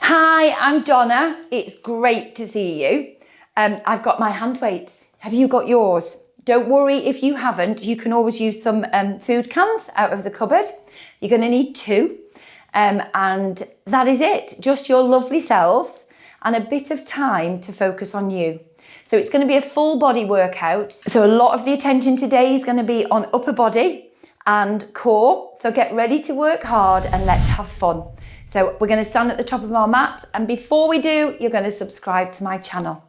Hi, I'm Donna. It's great to see you. I've got my hand weights. Have you got yours? Don't worry if you haven't. You can always use some food cans out of the cupboard. You're going to need 2. And that is it. Just your lovely selves and a bit of time to focus on you. So it's going to be a full body workout. So a lot of the attention today is going to be on upper body and core. So get ready to work hard and let's have fun. So we're going to stand at the top of our mat, and before we do, you're going to subscribe to my channel.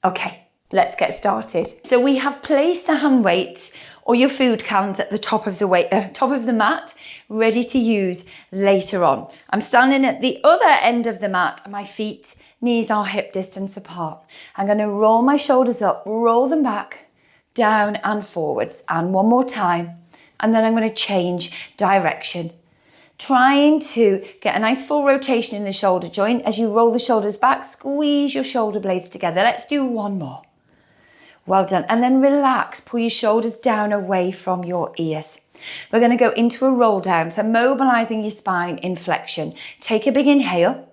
Okay, let's get started. So we have placed the hand weights or your food cans at the top of the mat, ready to use later on. I'm standing at the other end of the mat, and my feet, knees are hip distance apart. I'm going to roll my shoulders up, roll them back, down and forwards, and one more time. And then I'm going to change direction, trying to get a nice full rotation in the shoulder joint. As you roll the shoulders back, squeeze your shoulder blades together. Let's do one more. Well done. And then relax, pull your shoulders down away from your ears. We're going to go into a roll down, so mobilizing your spine in flexion. Take a big inhale.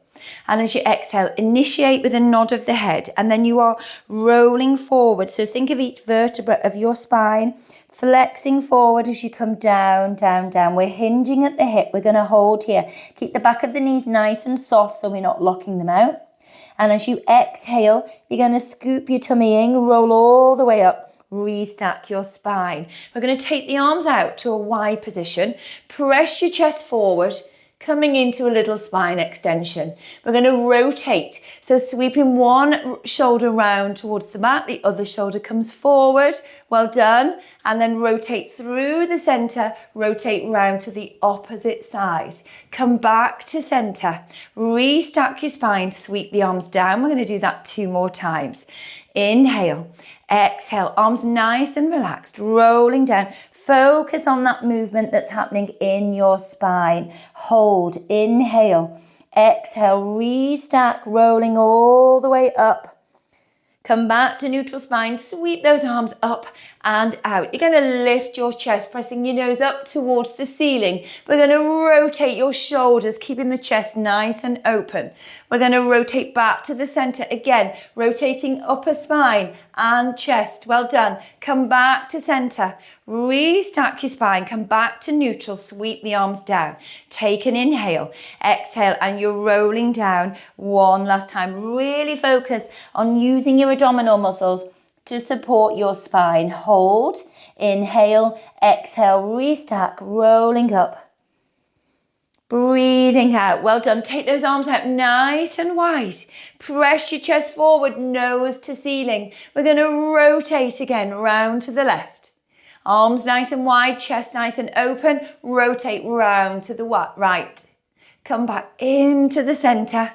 And as you exhale, initiate with a nod of the head, and then you are rolling forward. So think of each vertebra of your spine flexing forward as you come down, down, down. We're hinging at the hip. We're going to hold here. Keep the back of the knees nice and soft so we're not locking them out. And as you exhale, you're going to scoop your tummy in, roll all the way up, restack your spine. We're going to take the arms out to a Y position, press your chest forward, coming into a little spine extension. We're going to rotate. So sweeping one shoulder round towards the mat, the other shoulder comes forward. Well done. And then rotate through the center, rotate round to the opposite side. Come back to center, restack your spine, sweep the arms down. We're going to do that 2 more times. Inhale, exhale, arms nice and relaxed, rolling down. Focus on that movement that's happening in your spine. Hold, inhale, exhale, restack, rolling all the way up. Come back to neutral spine, sweep those arms up and out. You're going to lift your chest, pressing your nose up towards the ceiling. We're going to rotate your shoulders, keeping the chest nice and open. We're going to rotate back to the center again, rotating upper spine and chest. Well done. Come back to center. Restack your spine, come back to neutral, sweep the arms down. Take an inhale, exhale, and you're rolling down one last time. Really focus on using your abdominal muscles to support your spine. Hold, inhale, exhale, restack, rolling up. Breathing out. Well done. Take those arms out nice and wide. Press your chest forward, nose to ceiling. We're going to rotate again, round to the left. Arms nice and wide, chest nice and open. Rotate round to the right. Come back into the center.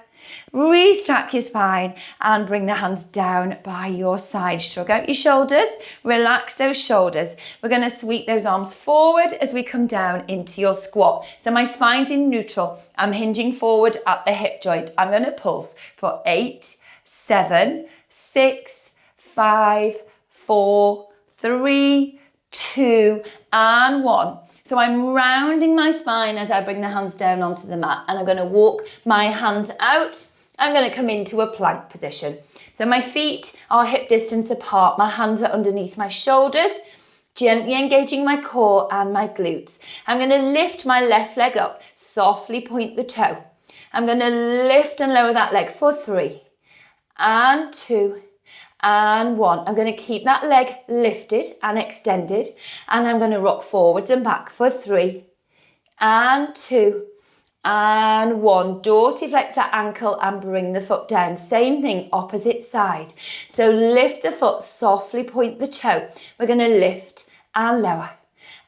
Restack your spine and bring the hands down by your side. Shrug out your shoulders. Relax those shoulders. We're going to sweep those arms forward as we come down into your squat. So my spine's in neutral. I'm hinging forward at the hip joint. I'm going to pulse for 8, 7, 6, 5, 4, 3, 2 and 1. So I'm rounding my spine as I bring the hands down onto the mat, and I'm going to walk my hands out. I'm going to come into a plank position. So my feet are hip distance apart. My hands are underneath my shoulders, gently engaging my core and my glutes. I'm going to lift my left leg up, softly point the toe. I'm going to lift and lower that leg for 3 and 2 and 1. I'm going to keep that leg lifted and extended, and I'm going to rock forwards and back for 3 and 2 and 1. Dorsiflex that ankle and bring the foot down. Same thing, opposite side. So lift the foot, softly point the toe. We're going to lift and lower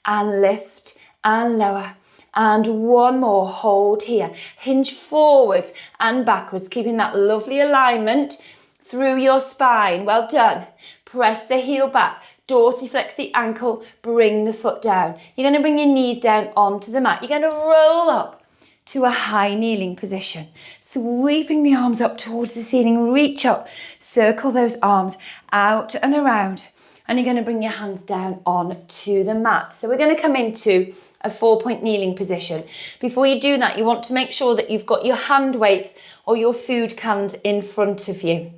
and lift and lower. And 1 more, hold here. Hinge forwards and backwards, keeping that lovely alignment through your spine. Well done. Press the heel back, dorsiflex the ankle, bring the foot down. You're going to bring your knees down onto the mat. You're going to roll up to a high kneeling position, sweeping the arms up towards the ceiling. Reach up, circle those arms out and around, and you're going to bring your hands down onto the mat. So we're going to come into a 4-point kneeling position. Before you do that, you want to make sure that you've got your hand weights or your food cans in front of you.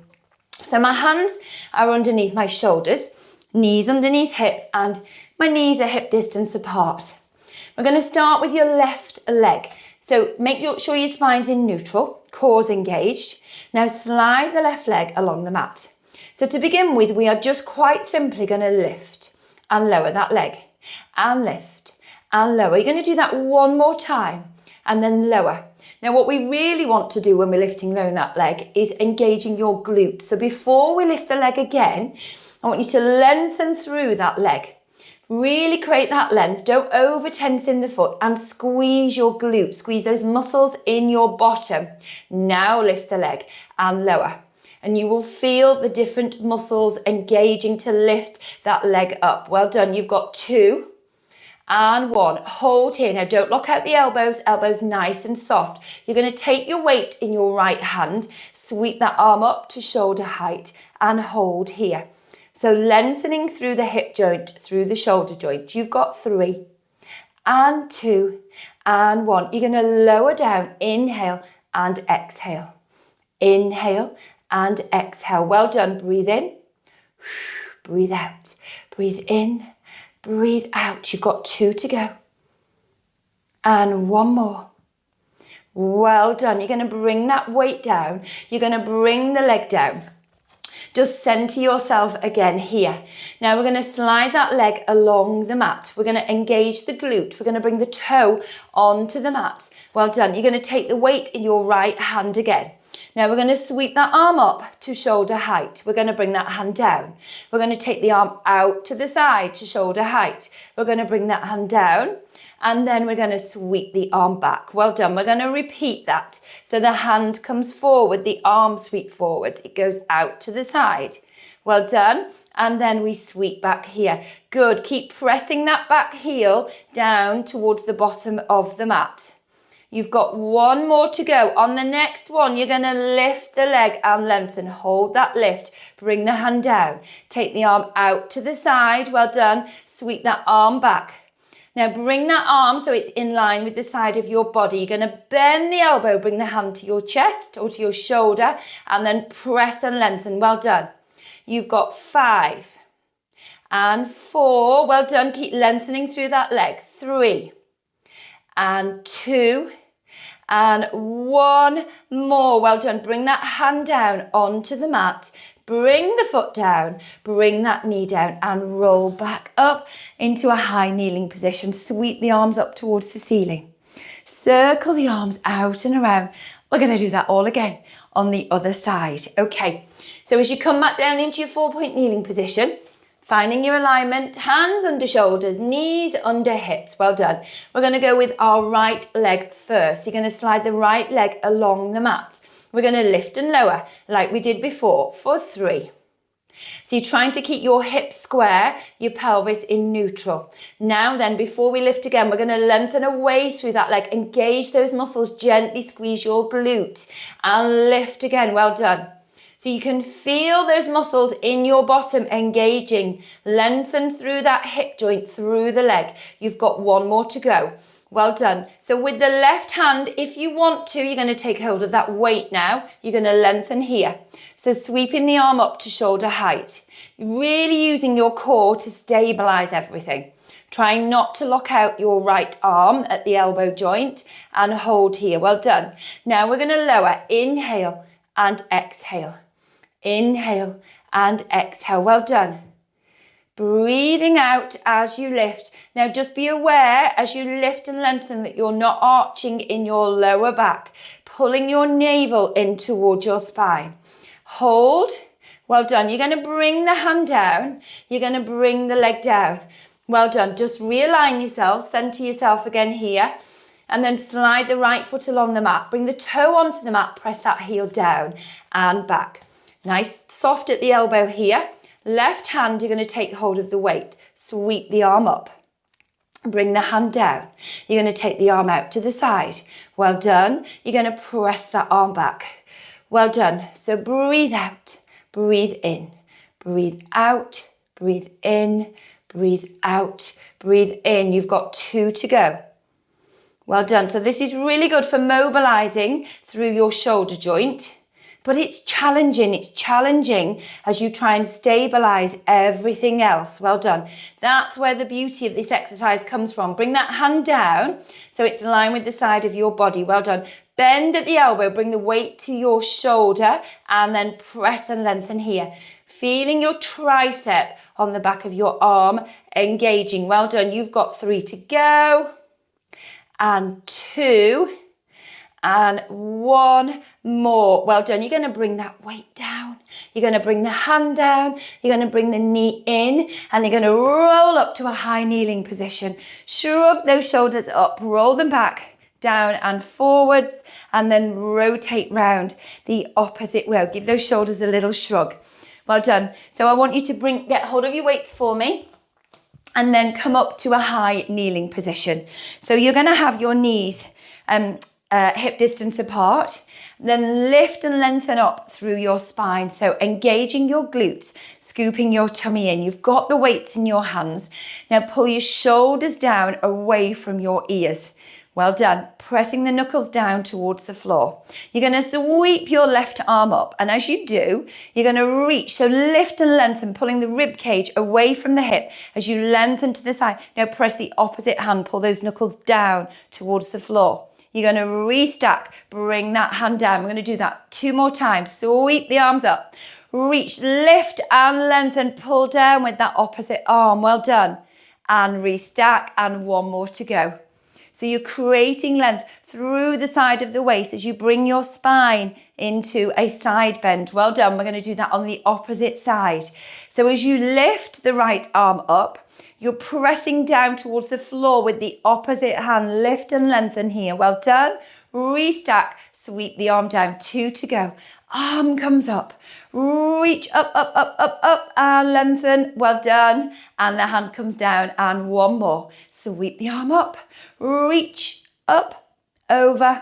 So my hands are underneath my shoulders, knees underneath hips, and my knees are hip distance apart. We're going to start with your left leg. So make sure your spine's in neutral, core's engaged. Now slide the left leg along the mat. So to begin with, we are just quite simply going to lift and lower that leg, and lift and lower. You're going to do that one more time and then lower. Now what we really want to do when we're lifting lowering that leg is engaging your glute. So before we lift the leg again, I want you to lengthen through that leg. Really create that length. Don't over tense in the foot and squeeze your glute. Squeeze those muscles in your bottom. Now lift the leg and lower. And you will feel the different muscles engaging to lift that leg up. Well done. You've got 2 and 1. Hold here. Now don't lock out the elbows. Elbows nice and soft. You're going to take your weight in your right hand, sweep that arm up to shoulder height and hold here. So lengthening through the hip joint, through the shoulder joint. You've got 3 and 2 and 1. You're going to lower down. Inhale and exhale. Inhale and exhale. Well done. Breathe in. Breathe out. Breathe in. Breathe out. You've got 2 to go. And 1 more. Well done. You're going to bring that weight down. You're going to bring the leg down. Just center yourself again here. Now we're going to slide that leg along the mat. We're going to engage the glute. We're going to bring the toe onto the mat. Well done. You're going to take the weight in your right hand again. Now we're going to sweep that arm up to shoulder height. We're going to bring that hand down. We're going to take the arm out to the side to shoulder height. We're going to bring that hand down. And then we're going to sweep the arm back. Well done. We're going to repeat that. So the hand comes forward, the arm sweep forward. It goes out to the side. Well done. And then we sweep back here. Good. Keep pressing that back heel down towards the bottom of the mat. You've got 1 more to go. On the next one, you're going to lift the leg and lengthen. Hold that lift. Bring the hand down. Take the arm out to the side. Well done. Sweep that arm back. Now bring that arm so it's in line with the side of your body. You're going to bend the elbow, bring the hand to your chest or to your shoulder, and then press and lengthen. Well done. You've got 5 and 4. Well done. Keep lengthening through that leg. 3 and 2 and 1 more. Well done. Bring that hand down onto the mat. Bring the foot down, bring that knee down and roll back up into a high kneeling position. Sweep the arms up towards the ceiling. Circle the arms out and around. We're going to do that all again on the other side. Okay, so as you come back down into your 4-point kneeling position, finding your alignment, hands under shoulders, knees under hips. Well done. We're going to go with our right leg first. You're going to slide the right leg along the mat. We're going to lift and lower like we did before for 3. So you're trying to keep your hips square, your pelvis in neutral. Now then, before we lift again, we're going to lengthen away through that leg. Engage those muscles, gently squeeze your glute and lift again. Well done. So you can feel those muscles in your bottom engaging. Lengthen through that hip joint, through the leg. You've got 1 more to go. Well done. So with the left hand, if you want to, you're going to take hold of that weight now. You're going to lengthen here. So sweeping the arm up to shoulder height. Really using your core to stabilize everything. Trying not to lock out your right arm at the elbow joint and hold here. Well done. Now we're going to lower. Inhale and exhale. Inhale and exhale. Well done. Breathing out as you lift. Now just be aware as you lift and lengthen that you're not arching in your lower back, pulling your navel in towards your spine. Hold. Well done. You're going to bring the hand down. You're going to bring the leg down. Well done. Just realign yourself, center yourself again here, and then slide the right foot along the mat. Bring the toe onto the mat, press that heel down and back. Nice, soft at the elbow here. Left hand, you're going to take hold of the weight. Sweep the arm up. Bring the hand down. You're going to take the arm out to the side. Well done. You're going to press that arm back. Well done. So breathe out, breathe in, breathe out, breathe in, breathe out, breathe in. You've got 2 to go. Well done. So this is really good for mobilizing through your shoulder joint, but it's challenging. It's challenging as you try and stabilize everything else. Well done. That's where the beauty of this exercise comes from. Bring that hand down so it's in line with the side of your body. Well done. Bend at the elbow, bring the weight to your shoulder, and then press and lengthen here. Feeling your tricep on the back of your arm, engaging. Well done. You've got 3 to go. And 2, and 1 more. Well done. You're going to bring that weight down. You're going to bring the hand down. You're going to bring the knee in, and you're going to roll up to a high kneeling position. Shrug those shoulders up, roll them back, down and forwards, and then rotate round the opposite way. Give those shoulders a little shrug. Well done. So I want you to get hold of your weights for me, and then come up to a high kneeling position. So you're going to have your knees hip distance apart, then lift and lengthen up through your spine. So engaging your glutes, scooping your tummy in. You've got the weights in your hands. Now pull your shoulders down away from your ears. Well done. Pressing the knuckles down towards the floor. You're going to sweep your left arm up, and as you do, you're going to reach. So lift and lengthen, pulling the rib cage away from the hip as you lengthen to the side. Now press the opposite hand, pull those knuckles down towards the floor. You're going to restack, bring that hand down. We're going to do that 2 more times. Sweep the arms up, reach, lift and lengthen, pull down with that opposite arm. Well done. And restack, and 1 more to go. So you're creating length through the side of the waist as you bring your spine into a side bend. Well done. We're going to do that on the opposite side. So as you lift the right arm up, you're pressing down towards the floor with the opposite hand. Lift and lengthen here. Well done. Restack. Sweep the arm down. 2 to go. Arm comes up. Reach up, up, up, up, up, and lengthen. Well done. And the hand comes down, and 1 more. Sweep the arm up. Reach up, over,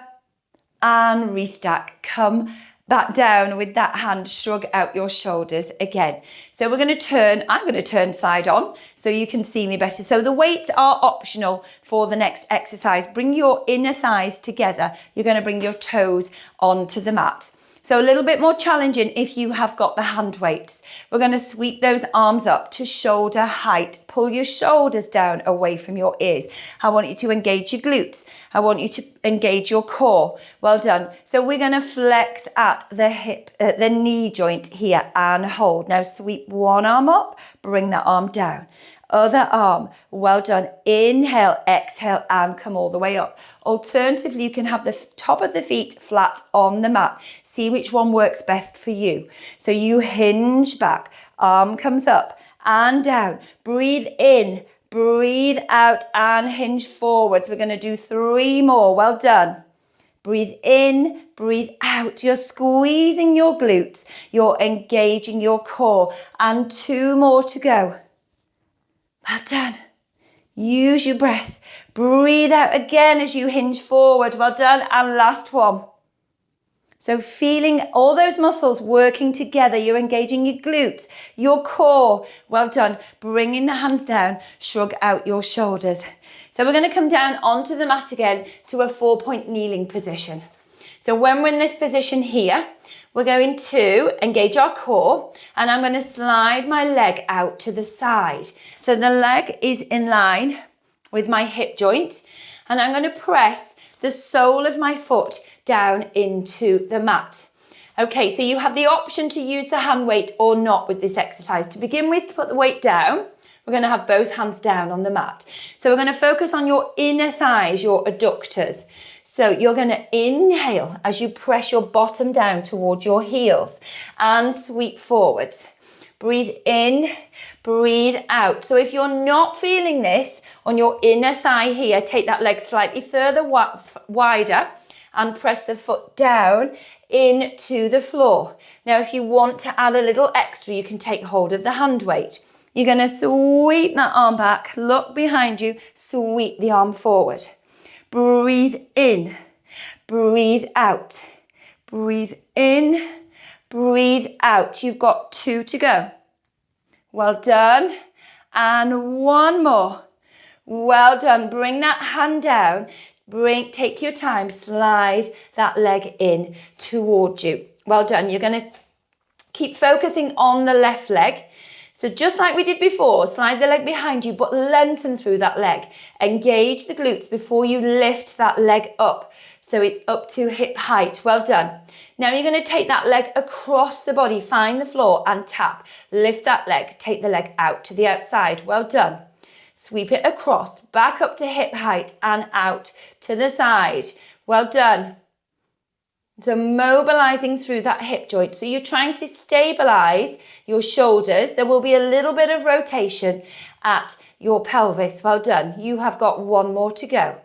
and restack. Come back down with that hand. Shrug out your shoulders again. So we're going to turn. I'm going to turn side on so you can see me better. So the weights are optional for the next exercise. Bring your inner thighs together. You're going to bring your toes onto the mat. So a little bit more challenging if you have got the hand weights. We're going to sweep those arms up to shoulder height. Pull your shoulders down away from your ears. I want you to engage your glutes. I want you to engage your core. Well done. So we're going to flex at the hip, the knee joint here, and hold. Now sweep one arm up, bring that arm down. Other arm. Well done. Inhale, exhale, and come all the way up. Alternatively, you can have the top of the feet flat on the mat. See which one works best for you. So you hinge back, arm comes up and down. Breathe in, breathe out, and hinge forwards. We're going to do 3 more. Well done. Breathe in, breathe out. You're squeezing your glutes. You're engaging your core. And 2 more to go. Well done. Use your breath. Breathe out again as you hinge forward. Well done. And last one. So feeling all those muscles working together. You're engaging your glutes, your core. Well done. Bringing the hands down. Shrug out your shoulders. So we're going to come down onto the mat again to a 4-point kneeling position. So when we're in this position here, we're going to engage our core, and I'm going to slide my leg out to the side. So the leg is in line with my hip joint, and I'm going to press the sole of my foot down into the mat. Okay, so you have the option to use the hand weight or not with this exercise. To begin with, put the weight down. We're going to have both hands down on the mat. So we're going to focus on your inner thighs, your adductors. So you're going to inhale as you press your bottom down towards your heels and sweep forwards. Breathe in, breathe out. So if you're not feeling this on your inner thigh here, take that leg slightly further wider and press the foot down into the floor. Now, if you want to add a little extra, you can take hold of the hand weight. You're going to sweep that arm back, look behind you, sweep the arm forward. Breathe in, breathe out, breathe in, breathe out. You've got 2 to go. Well done. and one more. Well done. Bring that hand down. Take your time, slide that leg in towards you. Well done. You're going to keep focusing on the left leg. So just like we did before, slide the leg behind you, but lengthen through that leg. Engage the glutes before you lift that leg up. So it's up to hip height. Well done. Now you're going to take that leg across the body, find the floor and tap. Lift that leg, take the leg out to the outside. Well done. Sweep it across, back up to hip height and out to the side. Well done. So mobilizing through that hip joint. So you're trying to stabilize your shoulders. There will be a little bit of rotation at your pelvis. Well done. You have got one more to go.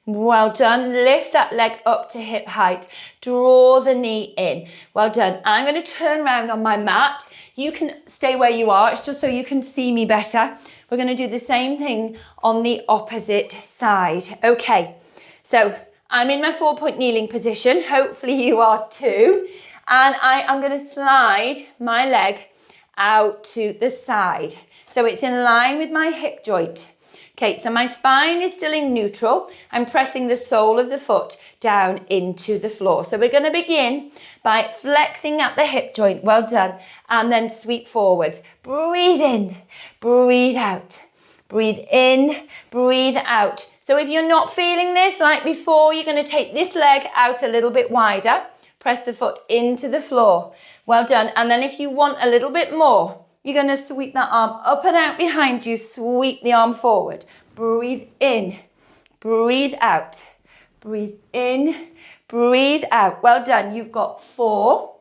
Well done. Lift that leg up to hip height. Draw the knee in. Well done. I'm going to turn around on my mat. You can stay where you are. It's just so you can see me better. We're going to do the same thing on the opposite side. Okay. So I'm in my 4-point kneeling position. Hopefully you are too. And I am going to slide my leg out to the side. So it's in line with my hip joint. Okay, so my spine is still in neutral. I'm pressing the sole of the foot down into the floor. So we're going to begin by flexing at the hip joint. Well done. And then sweep forwards. Breathe in, breathe out. Breathe in, breathe out. So if you're not feeling this like before, you're going to take this leg out a little bit wider. Press the foot into the floor. Well done. And then if you want a little bit more, you're going to sweep that arm up and out behind you. Sweep the arm forward. Breathe in, breathe out. Breathe in, breathe out. Well done. You've got 4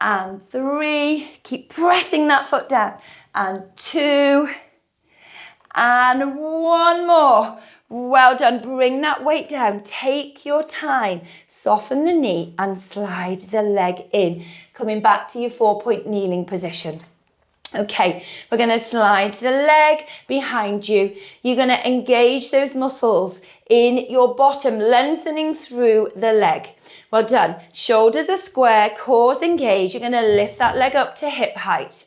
and 3. Keep pressing that foot down. And 2 and 1 more. Well done. Bring that weight down. Take your time. Soften the knee and slide the leg in. Coming back to your 4-point kneeling position. Okay, we're going to slide the leg behind you. You're going to engage those muscles in your bottom, lengthening through the leg. Well done. Shoulders are square, core's engaged. You're going to lift that leg up to hip height.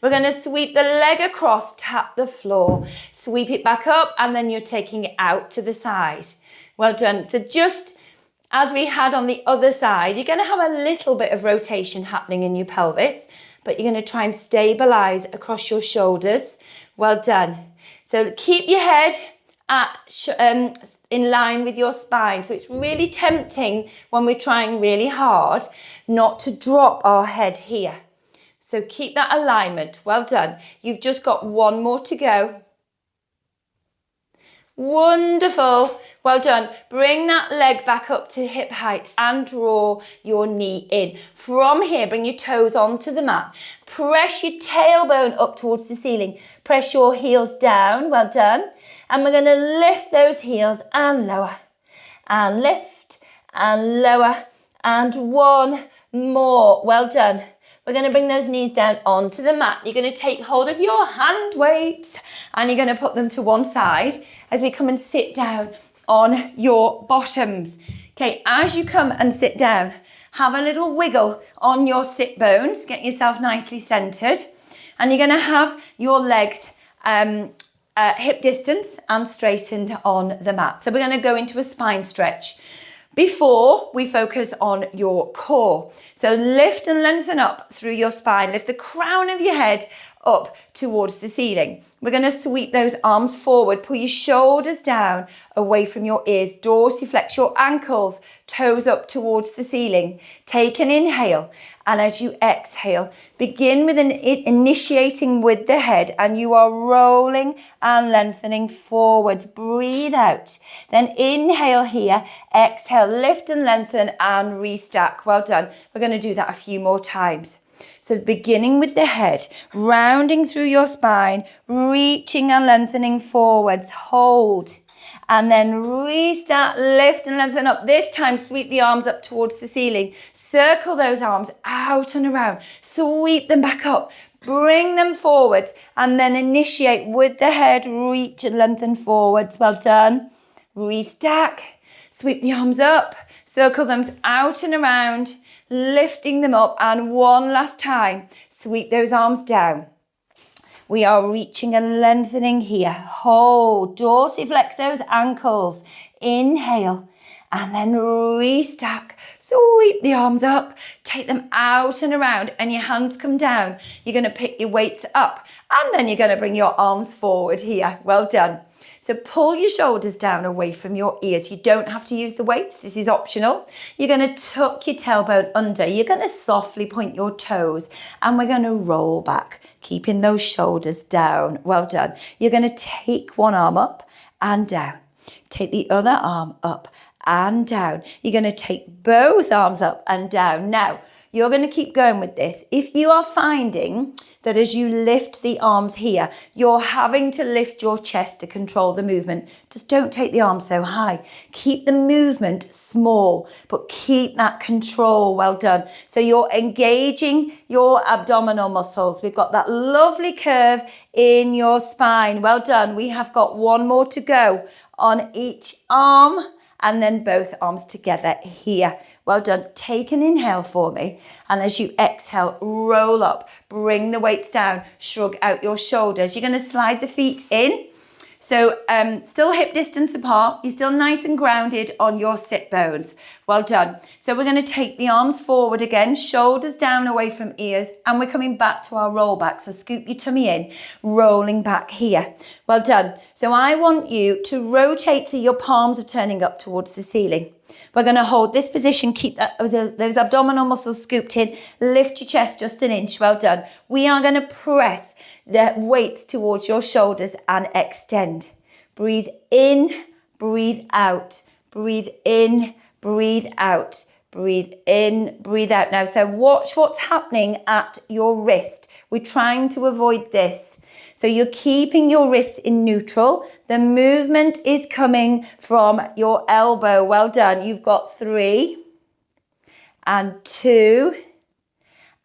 We're going to sweep the leg across, tap the floor, sweep it back up, and then you're taking it out to the side. Well done. So just as we had on the other side, you're going to have a little bit of rotation happening in your pelvis, but you're going to try and stabilize across your shoulders. Well done. So keep your head in line with your spine. So it's really tempting when we're trying really hard not to drop our head here. So keep that alignment. Well done. You've just got 1 more to go. Wonderful. Well done. Bring that leg back up to hip height and draw your knee in. From here, bring your toes onto the mat. Press your tailbone up towards the ceiling. Press your heels down. Well done. And we're going to lift those heels and lower. And lift and lower. And 1 more. Well done. We're going to bring those knees down onto the mat. You're going to take hold of your hand weights and you're going to put them to one side as we come and sit down on your bottoms. Okay, as you come and sit down, have a little wiggle on your sit bones. Get yourself nicely centered. And you're going to have your legs hip distance and straightened on the mat. So we're going to go into a spine stretch. Before we focus on your core. So lift and lengthen up through your spine. Lift the crown of your head up towards the ceiling. We're going to sweep those arms forward. Pull your shoulders down away from your ears. Dorsiflex your ankles, toes up towards the ceiling. Take an inhale. And as you exhale, begin with initiating with the head and you are rolling and lengthening forwards. Breathe out. Then inhale here, exhale, lift and lengthen and restack. Well done. We're going to do that a few more times. So beginning with the head, rounding through your spine, reaching and lengthening forwards. Hold. And then restart, lift and lengthen up. This time, sweep the arms up towards the ceiling. Circle those arms out and around. Sweep them back up. Bring them forwards. And then initiate with the head. Reach and lengthen forwards. Well done. Restack. Sweep the arms up. Circle them out and around. lifting them up, and one last time, sweep those arms down. We are reaching and lengthening here. Hold, dorsiflex those ankles. Inhale, and then restack. Sweep the arms up, take them out and around, and your hands come down. You're going to pick your weights up, and then you're going to bring your arms forward here. Well done. So pull your shoulders down away from your ears. You don't have to use the weights. This is optional. You're going to tuck your tailbone under. You're going to softly point your toes, and we're going to roll back, keeping those shoulders down. Well done. You're going to take one arm up and down. Take the other arm up and down. You're going to take both arms up and down. Now, you're going to keep going with this. If you are finding that as you lift the arms here, you're having to lift your chest to control the movement, just don't take the arms so high. Keep the movement small, but keep that control. Well done. So you're engaging your abdominal muscles. We've got that lovely curve in your spine. Well done. We have got one more to go on each arm, and then both arms together here. Well done. Take an inhale for me. And as you exhale, roll up, bring the weights down, shrug out your shoulders. You're going to slide the feet in. So still hip distance apart. You're still nice and grounded on your sit bones. Well done. So we're going to take the arms forward again, shoulders down away from ears, and we're coming back to our roll back. So scoop your tummy in, rolling back here. Well done. So I want you to rotate so your palms are turning up towards the ceiling. We're going to hold this position, keep those abdominal muscles scooped in, lift your chest just an inch. Well done. We are going to press the weights towards your shoulders and extend. Breathe in, breathe out, breathe in, breathe out, breathe in, breathe out. Now, so watch what's happening at your wrist. We're trying to avoid this. So you're keeping your wrists in neutral. The movement is coming from your elbow. Well done. You've got 3 and 2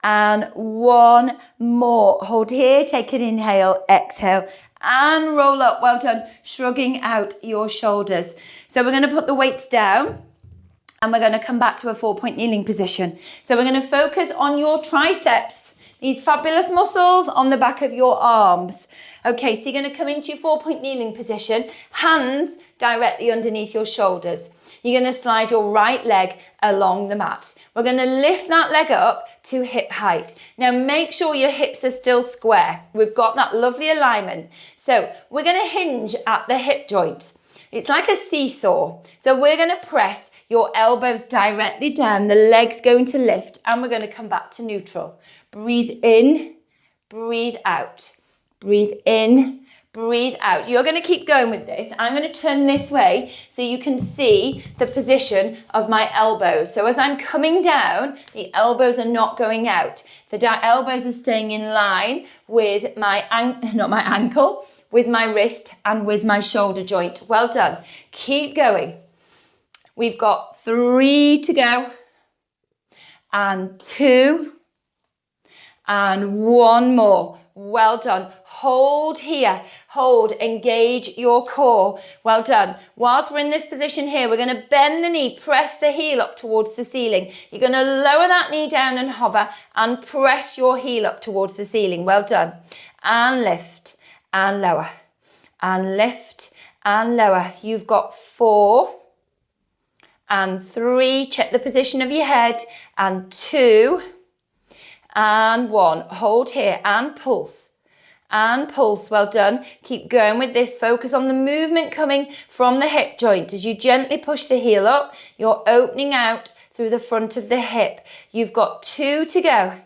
and 1 more. Hold here, take an inhale, exhale, and roll up. Well done. Shrugging out your shoulders. So we're going to put the weights down, and we're going to come back to a 4-point kneeling position. So we're going to focus on your triceps. These fabulous muscles on the back of your arms. Okay, so you're going to come into your 4-point kneeling position, hands directly underneath your shoulders. You're going to slide your right leg along the mat. We're going to lift that leg up to hip height. Now make sure your hips are still square. We've got that lovely alignment. So we're going to hinge at the hip joint. It's like a seesaw. So we're going to press your elbows directly down. The leg's going to lift, and we're going to come back to neutral. Breathe in, breathe out. Breathe in, breathe out. You're going to keep going with this. I'm going to turn this way so you can see the position of my elbows. So as I'm coming down, the elbows are not going out. The elbows are staying in line with my ankle, with my wrist, and with my shoulder joint. Well done. Keep going. We've got 3 to go, and 2, and 1 more. Well done. Hold here. Hold. Engage your core. Well done. Whilst we're in this position here, we're going to bend the knee, press the heel up towards the ceiling. You're going to lower that knee down and hover, and press your heel up towards the ceiling. Well done. And lift and lower, and lift and lower. You've got 4 and 3. Check the position of your head, and 2 and 1. Hold here and pulse and pulse. Well done. Keep going with this. Focus on the movement coming from the hip joint. As you gently push the heel up, you're opening out through the front of the hip. You've got 2 to go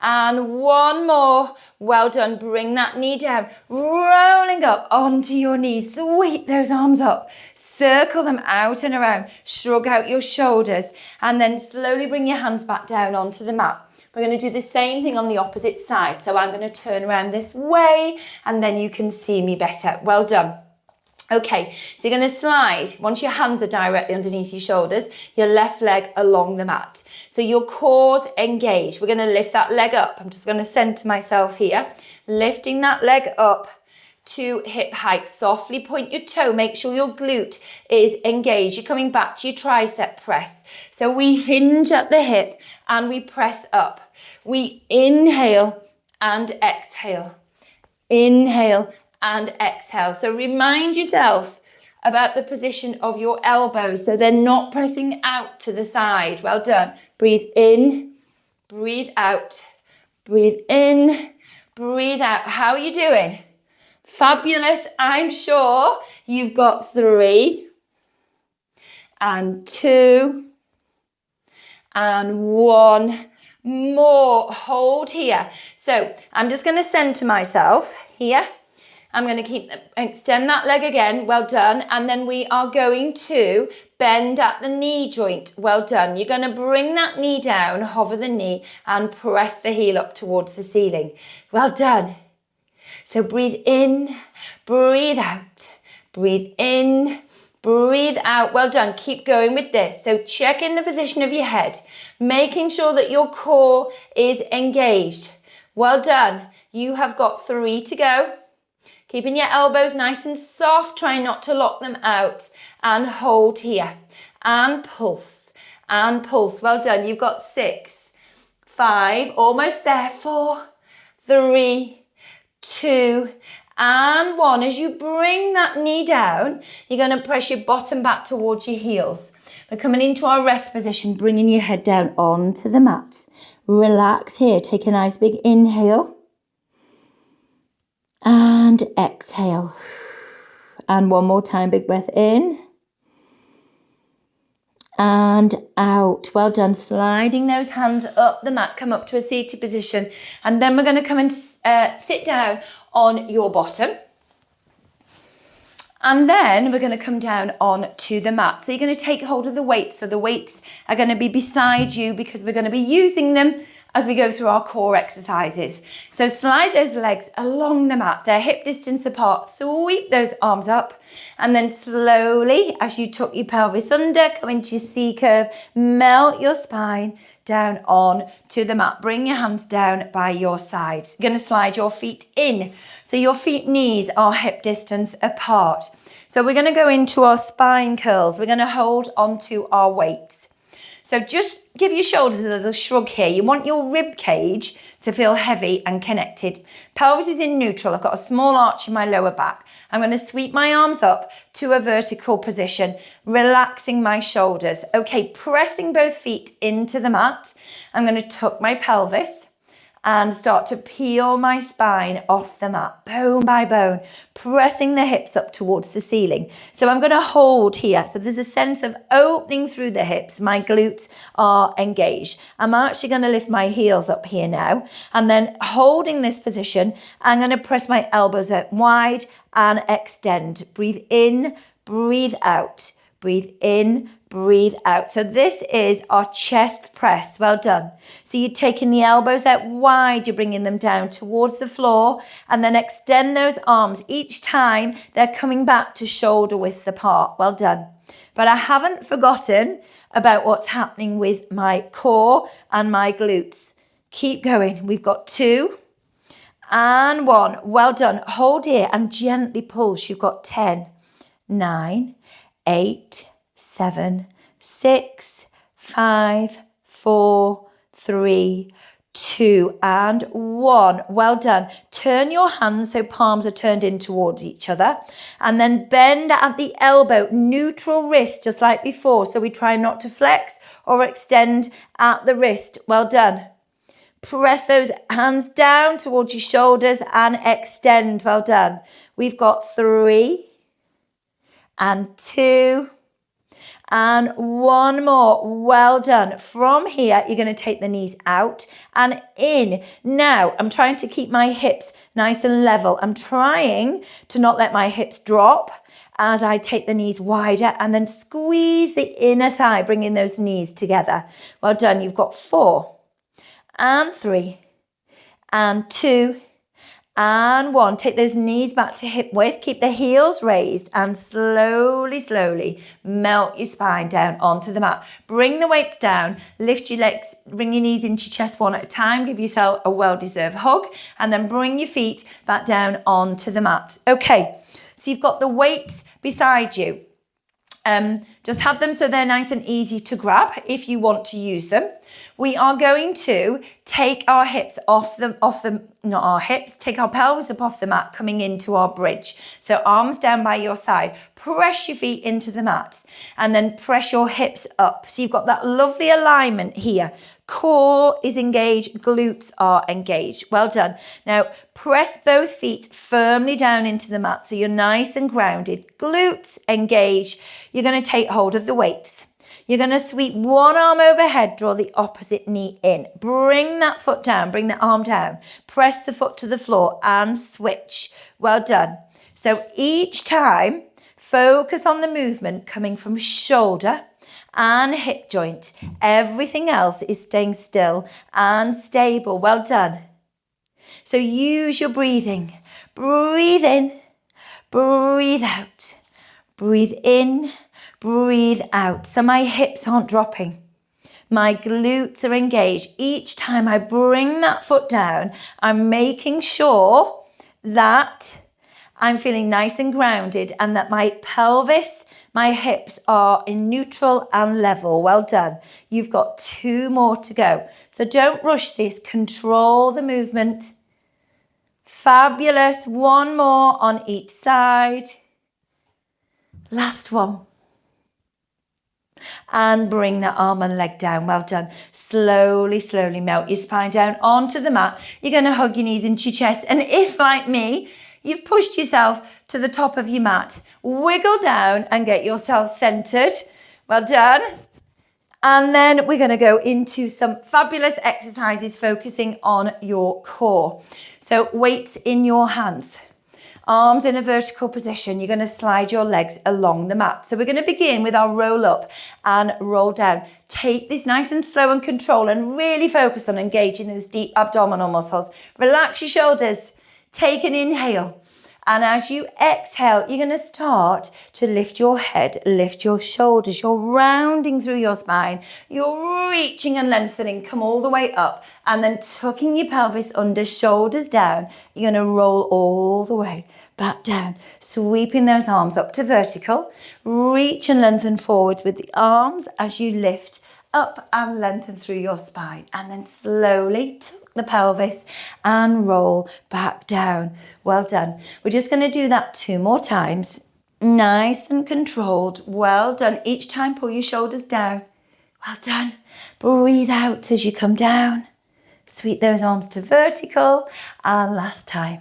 and 1 more. Well done. Bring that knee down, rolling up onto your knees. Sweep those arms up, circle them out and around, shrug out your shoulders, and then slowly bring your hands back down onto the mat. We're going to do the same thing on the opposite side. So I'm going to turn around this way, and then you can see me better. Well done. Okay, so you're going to slide, once your hands are directly underneath your shoulders, your left leg along the mat. So your core's engaged. We're going to lift that leg up. I'm just going to center myself here, lifting that leg up to hip height. Softly point your toe. Make sure your glute is engaged. You're coming back to your tricep press. So we hinge at the hip and we press up. We inhale and exhale. Inhale and exhale. So remind yourself about the position of your elbows so they're not pressing out to the side. Well done. Breathe in, breathe out, breathe in, breathe out. How are you doing? Fabulous. I'm sure you've got 3 and 2 and 1 more. Hold here. So I'm just going to center myself here. I'm going to extend that leg again. Well done. And then we are going to bend at the knee joint. Well done. You're going to bring that knee down, hover the knee, and press the heel up towards the ceiling. Well done. So breathe in, breathe out, breathe in, breathe out. Well done. Keep going with this. So check in the position of your head, making sure that your core is engaged. Well done. You have got 3 to go. Keeping your elbows nice and soft, try not to lock them out, and hold here, and pulse, and pulse. Well done. You've got 6, 5, almost there, 4, 3, 2, and 1. As you bring that knee down, you're going to press your bottom back towards your heels. We're coming into our rest position, bringing your head down onto the mat. Relax here. Take a nice big inhale. And exhale. And one more time, big breath in. And out. Well done. Sliding those hands up the mat, come up to a seated position. And then we're going to come and sit down on your bottom. And then we're going to come down on to the mat. So you're going to take hold of the weights. So the weights are going to be beside you because we're going to be using them as we go through our core exercises. So slide those legs along the mat. They're hip distance apart. Sweep those arms up. And then slowly, as you tuck your pelvis under, come into your C curve, melt your spine down on to the mat. Bring your hands down by your sides. You're going to slide your feet in. So your knees are hip distance apart. So we're going to go into our spine curls. We're going to hold onto our weights. So just give your shoulders a little shrug here. You want your rib cage to feel heavy and connected. Pelvis is in neutral. I've got a small arch in my lower back. I'm going to sweep my arms up to a vertical position, relaxing my shoulders. Okay, pressing both feet into the mat. I'm going to tuck my pelvis and start to peel my spine off the mat, bone by bone, pressing the hips up towards the ceiling. So I'm going to hold here. So there's a sense of opening through the hips. My glutes are engaged. I'm actually going to lift my heels up here now. And then holding this position, I'm going to press my elbows out wide and extend. Breathe in, breathe out. Breathe in, breathe out. So this is our chest press. Well done. So you're taking the elbows out wide, you're bringing them down towards the floor, and then extend those arms. Each time they're coming back to shoulder width apart. Well done. But I haven't forgotten about what's happening with my core and my glutes. Keep going. We've got 2 and 1. Well done. Hold here and gently pulse. You've got 10, 9, 8, 7, 6, 5, 4, 3, 2, and 1. Well done. Turn your hands so palms are turned in towards each other. And then bend at the elbow, neutral wrist, just like before. So we try not to flex or extend at the wrist. Well done. Press those hands down towards your shoulders and extend. Well done. We've got 3 and 2 and 1 more. Well done. From here, you're going to take the knees out and in. Now, I'm trying to keep my hips nice and level. I'm trying to not let my hips drop as I take the knees wider and then squeeze the inner thigh, bringing those knees together. Well done. You've got 4 and 3 and 2 And 1. Take those knees back to hip width. Keep the heels raised and slowly, slowly melt your spine down onto the mat. Bring the weights down, lift your legs, bring your knees into your chest one at a time. Give yourself a well-deserved hug and then bring your feet back down onto the mat. Okay, so you've got the weights beside you. Just have them so they're nice and easy to grab if you want to use them. We are going to take our hips take our pelvis up off the mat, coming into our bridge. So arms down by your side, press your feet into the mat and then press your hips up. So you've got that lovely alignment here. Core is engaged, glutes are engaged. Well done. Now press both feet firmly down into the mat so you're nice and grounded. Glutes engaged. You're going to take hold of the weights. You're going to sweep one arm overhead, draw the opposite knee in. Bring that foot down, bring the arm down. Press the foot to the floor and switch. Well done. So each time, focus on the movement coming from shoulder and hip joint. Everything else is staying still and stable. Well done. So use your breathing. Breathe in, breathe out. Breathe in, breathe out. So my hips aren't dropping. My glutes are engaged. Each time I bring that foot down, I'm making sure that I'm feeling nice and grounded and that my pelvis, my hips are in neutral and level. Well done. You've got 2 more to go. So don't rush this. Control the movement. Fabulous. 1 more on each side. Last one. And bring the arm and leg down. Well done. Slowly, slowly melt your spine down onto the mat. You're going to hug your knees into your chest. And if, like me, you've pushed yourself to the top of your mat, wiggle down and get yourself centered. Well done. And then we're going to go into some fabulous exercises focusing on your core. So weights in your hands. Arms in a vertical position. You're going to slide your legs along the mat. So we're going to begin with our roll up and roll down. Take this nice and slow and control and really focus on engaging those deep abdominal muscles. Relax your shoulders. Take an inhale. And as you exhale, you're going to start to lift your head, lift your shoulders. You're rounding through your spine. You're reaching and lengthening. Come all the way up and then tucking your pelvis under, shoulders down. You're going to roll all the way back down, sweeping those arms up to vertical. Reach and lengthen forwards with the arms as you lift up and lengthen through your spine, and then slowly tuck the pelvis and roll back down. Well done. We're just going to do that 2 more times. Nice and controlled. Well done. Each time pull your shoulders down. Well done. Breathe out as you come down. Sweep those arms to vertical, and last time.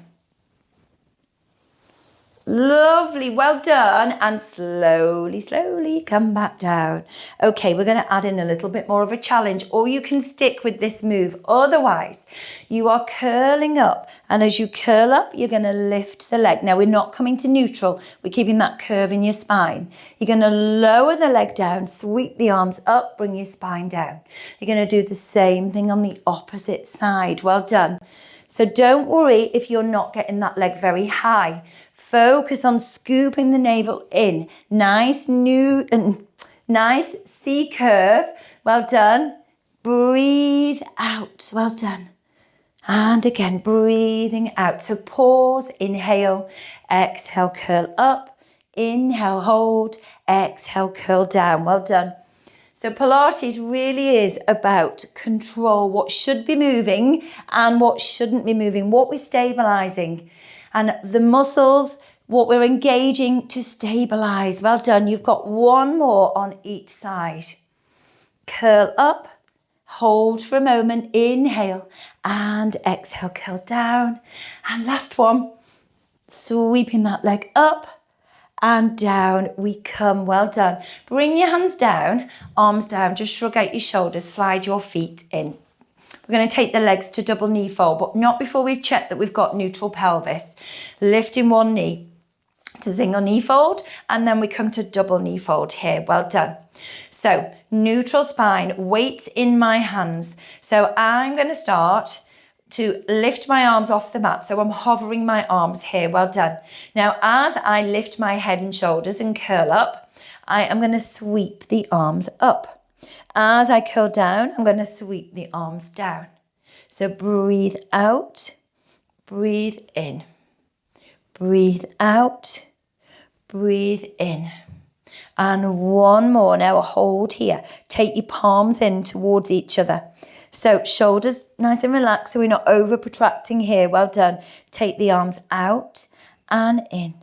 Lovely, well done, and slowly, slowly come back down. Okay, we're going to add in a little bit more of a challenge, or you can stick with this move. Otherwise, you are curling up, and as you curl up, you're going to lift the leg. Now, we're not coming to neutral. We're keeping that curve in your spine. You're going to lower the leg down, sweep the arms up, bring your spine down. You're going to do the same thing on the opposite side. Well done. So don't worry if you're not getting that leg very high. Focus on scooping the navel in. Nice C curve. Well done. Breathe out. Well done. And again, breathing out. So pause, inhale, exhale, curl up. Inhale, hold, exhale, curl down. Well done. So Pilates really is about control, what should be moving and what shouldn't be moving, what we're stabilizing. And the muscles, what we're engaging to stabilize. Well done. You've got 1 more on each side. Curl up, hold for a moment, inhale, and exhale, curl down. And last one, sweeping that leg up and down we come. Well done. Bring your hands down, arms down, just shrug out your shoulders, slide your feet in. We're going to take the legs to double knee fold, but not before we've checked that we've got neutral pelvis. Lifting one knee to single knee fold, and then we come to double knee fold here. Well done. So neutral spine, weights in my hands. So I'm going to start to lift my arms off the mat. So I'm hovering my arms here. Well done. Now, as I lift my head and shoulders and curl up, I am going to sweep the arms up. As I curl down, I'm going to sweep the arms down. So breathe out, breathe in, breathe out, breathe in. And one more. Now hold here. Take your palms in towards each other. So shoulders nice and relaxed so we're not over protracting here. Well done. Take the arms out and in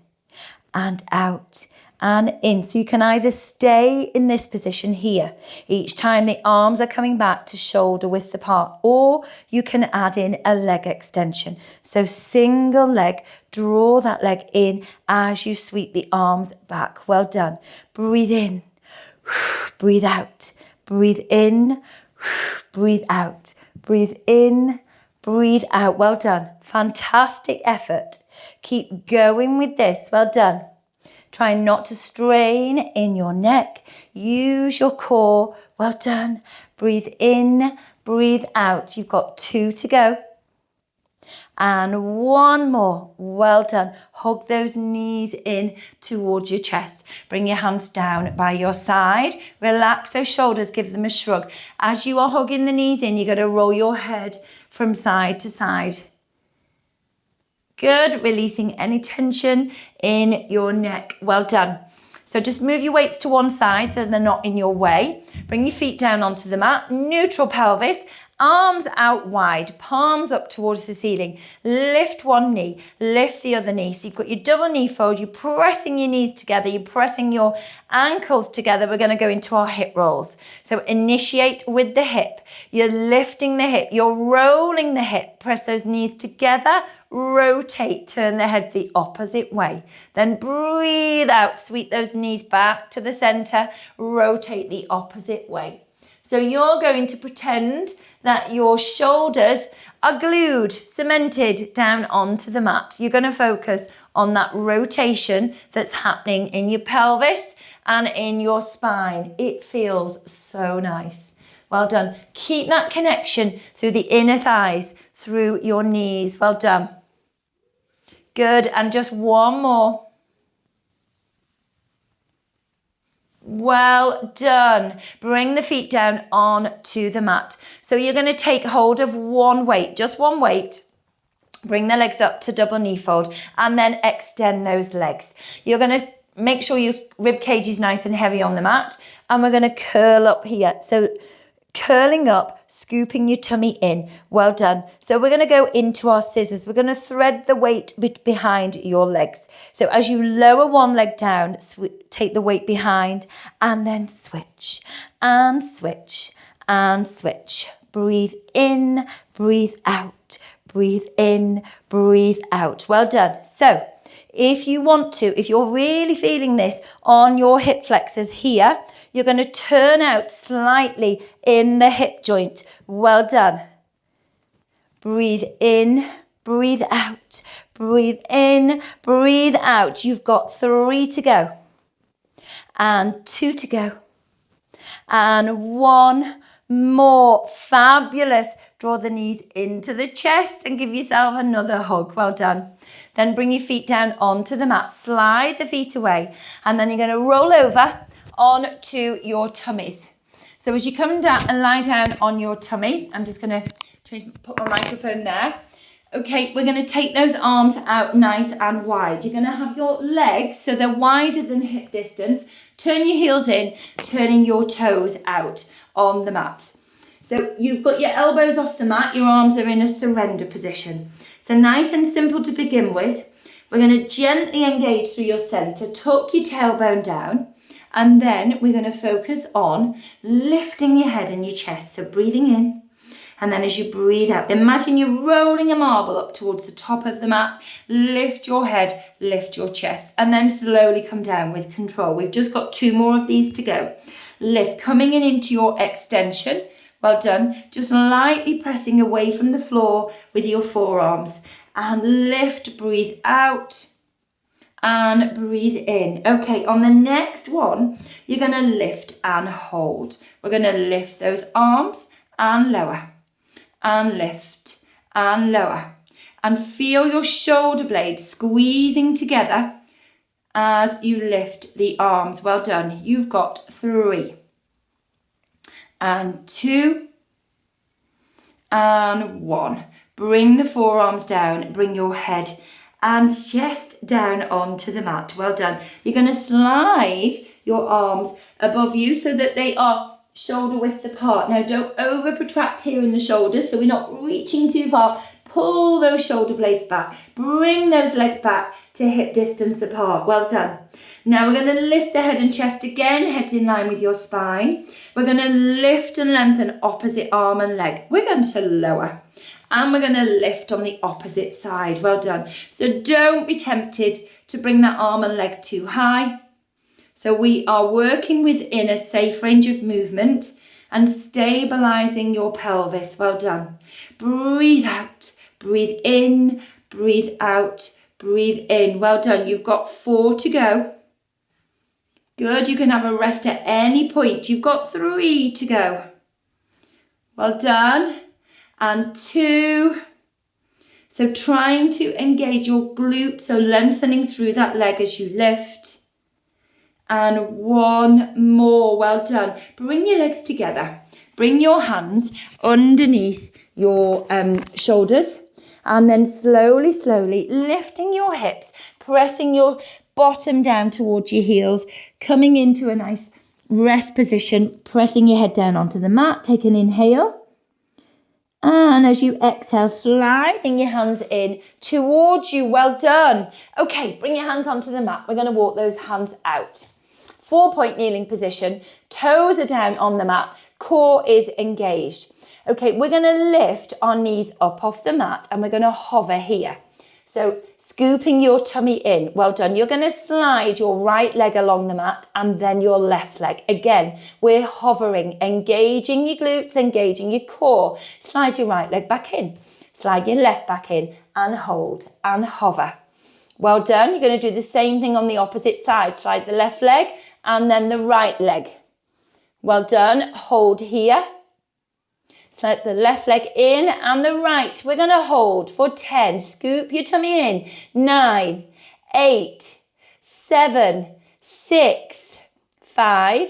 and out and in. So you can either stay in this position here each time the arms are coming back to shoulder width apart, or you can add in a leg extension. So single leg, draw that leg in as you sweep the arms back. Well done. Breathe in, breathe out, breathe in, breathe out, breathe in, breathe out. Well done. Fantastic effort. Keep going with this. Well done. Try not to strain in your neck. Use your core. Well done. Breathe in, breathe out. You've got 2 to go. And one more. Well done. Hug those knees in towards your chest. Bring your hands down by your side. Relax those shoulders. Give them a shrug. As you are hugging the knees in, you've got to roll your head from side to side. Good. Releasing any tension in your neck. Well done. So just move your weights to one side so they're not in your way. Bring your feet down onto the mat. Neutral pelvis. Arms out wide, palms up towards the ceiling. Lift one knee, lift the other knee. So you've got your double knee fold, you're pressing your knees together, you're pressing your ankles together. We're going to go into our hip rolls. So initiate with the hip. You're lifting the hip, you're rolling the hip. Press those knees together, rotate, turn the head the opposite way. Then breathe out, sweep those knees back to the center, rotate the opposite way. So you're going to pretend that your shoulders are glued, cemented down onto the mat. You're going to focus on that rotation that's happening in your pelvis and in your spine. It feels so nice. Well done. Keep that connection through the inner thighs, through your knees. Well done. Good. And just one more. Well done. Bring the feet down onto the mat. So you're going to take hold of one weight, just one weight. Bring the legs up to double knee fold and then extend those legs. You're going to make sure your rib cage is nice and heavy on the mat, and we're going to curl up here. So curling up, scooping your tummy in. Well done. So we're going to go into our scissors. We're going to thread the weight behind your legs. So as you lower one leg down, take the weight behind and then switch and switch and switch. Breathe in, breathe out, breathe in, breathe out. Well done. So if you want to, if you're really feeling this on your hip flexors here, you're going to turn out slightly in the hip joint. Well done. Breathe in, breathe out, breathe in, breathe out. You've got 3 to go and 2 to go and 1 more. Fabulous. Draw the knees into the chest and give yourself another hug. Well done. Then bring your feet down onto the mat. Slide the feet away and then you're going to roll over onto your tummies. So as you come down and lie down on your tummy, I'm just going to put my microphone there. Okay, we're going to take those arms out nice and wide. You're going to have your legs, so they're wider than hip distance. Turn your heels in, turning your toes out on the mat. So you've got your elbows off the mat, your arms are in a surrender position. So nice and simple to begin with. We're going to gently engage through your center, tuck your tailbone down. And then we're going to focus on lifting your head and your chest. So breathing in. And then as you breathe out, imagine you're rolling a marble up towards the top of the mat. Lift your head, lift your chest. And then slowly come down with control. We've just got 2 more of these to go. Lift, coming in into your extension. Well done. Just lightly pressing away from the floor with your forearms. And lift, breathe out. And breathe in. Okay, on the next one, you're going to lift and hold. We're going to lift those arms and lower. And lift and lower. And feel your shoulder blades squeezing together as you lift the arms. Well done. You've got 3 and 2 and 1. Bring the forearms down, bring your head and chest down onto the mat. Well done. You're going to slide your arms above you so that they are shoulder width apart. Now don't over protract here in the shoulders so we're not reaching too far. Pull those shoulder blades back. Bring those legs back to hip distance apart. Well done. Now we're going to lift the head and chest again, head's in line with your spine. We're going to lift and lengthen opposite arm and leg. We're going to lower. And we're going to lift on the opposite side. Well done. So don't be tempted to bring that arm and leg too high. So we are working within a safe range of movement and stabilizing your pelvis. Well done. Breathe out, breathe in, breathe out, breathe in. Well done. You've got 4 to go. Good. You can have a rest at any point. You've got 3 to go. Well done. And 2. So trying to engage your glute, so lengthening through that leg as you lift. And 1 more. Well done. Bring your legs together. Bring your hands underneath your shoulders. And then slowly, slowly lifting your hips, pressing your bottom down towards your heels, coming into a nice rest position, pressing your head down onto the mat. Take an inhale. And as you exhale, sliding your hands in towards you. Well done. Okay, bring your hands onto the mat. We're going to walk those hands out. 4-point kneeling position. Toes are down on the mat. Core is engaged. Okay, we're going to lift our knees up off the mat and we're going to hover here. So scooping your tummy in. Well done. You're going to slide your right leg along the mat and then your left leg. Again, we're hovering, engaging your glutes, engaging your core. Slide your right leg back in. Slide your left back in and hold and hover. Well done. You're going to do the same thing on the opposite side. Slide the left leg and then the right leg. Well done. Hold here. Slide the left leg in and the right. We're going to hold for 10. Scoop your tummy in. 9, 8, 7, 6, 5,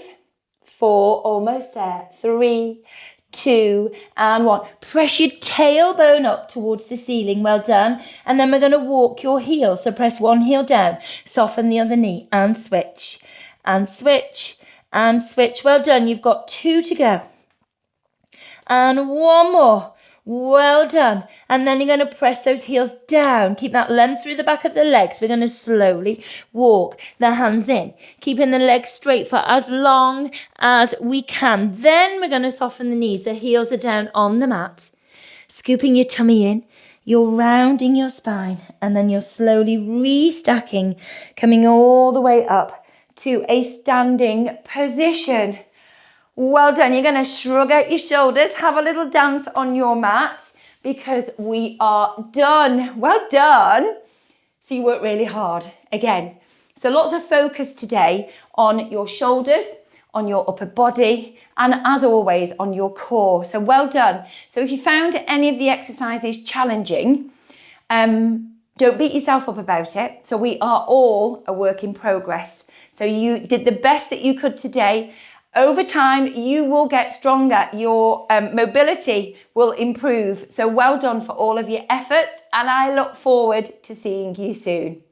4, almost there. 3, 2, and 1. Press your tailbone up towards the ceiling. Well done. And then we're going to walk your heel. So press one heel down. Soften the other knee and switch. And switch. And switch. Well done. You've got 2 to go. And 1 more. Well done. And then you're going to press those heels down. Keep that length through the back of the legs. We're going to slowly walk the hands in, keeping the legs straight for as long as we can. Then we're going to soften the knees. The heels are down on the mat. Scooping your tummy in. You're rounding your spine. And then you're slowly restacking, coming all the way up to a standing position. Well done. You're going to shrug out your shoulders, have a little dance on your mat because we are done. Well done. So you worked really hard again. So lots of focus today on your shoulders, on your upper body, and as always on your core. So well done. So if you found any of the exercises challenging, don't beat yourself up about it. So we are all a work in progress. So you did the best that you could today. Over time, you will get stronger. Your mobility will improve. So well done for all of your efforts, and I look forward to seeing you soon.